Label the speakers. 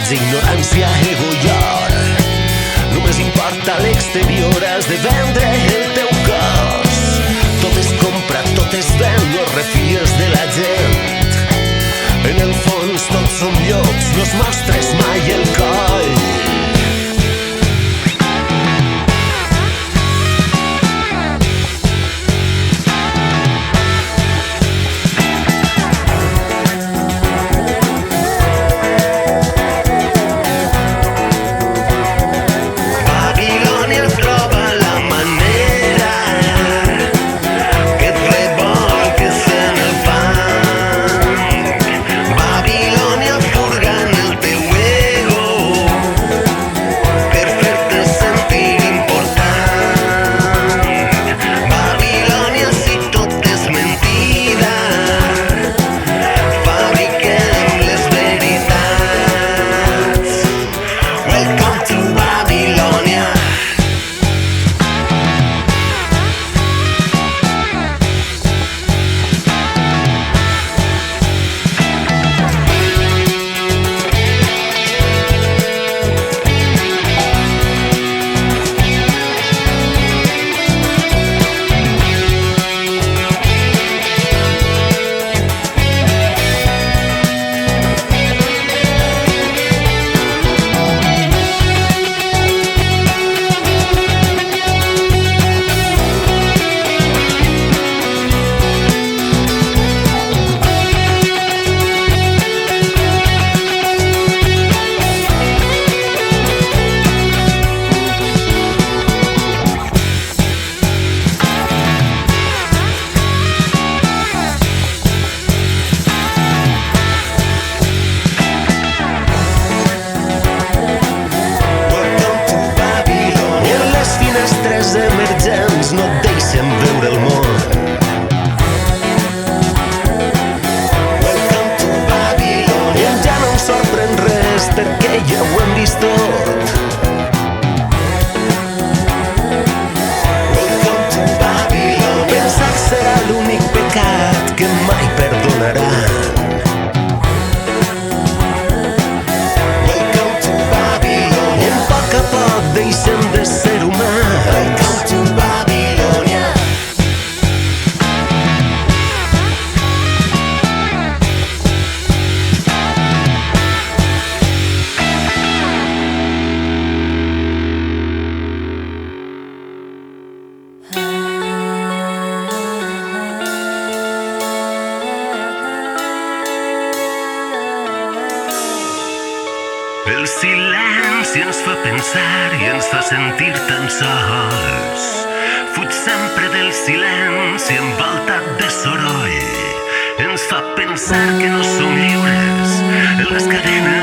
Speaker 1: de ignorància, ego i or. Només importa l'exterior, has de vendre el teu cos. Tot es compra, tot es ven, no et refies de la gent. En el fons tots som llops, no es mostres mai el coll. Emergents no et deixen veure el món. Welcome to Babylon. Ja no em sorprèn res perquè ja ho hem vist tot. Welcome to Babylon. Pensar serà l'únic pecat que mai perdonaran. Welcome to Babylon. I a poc deixem de ser humans. Welcome to Babilonia. El silenci ens fa pensar i ens fa sentir tan sols. Fuig sempre del silenci envoltat de soroll. Ens fa pensar que no som lliures en les cadenes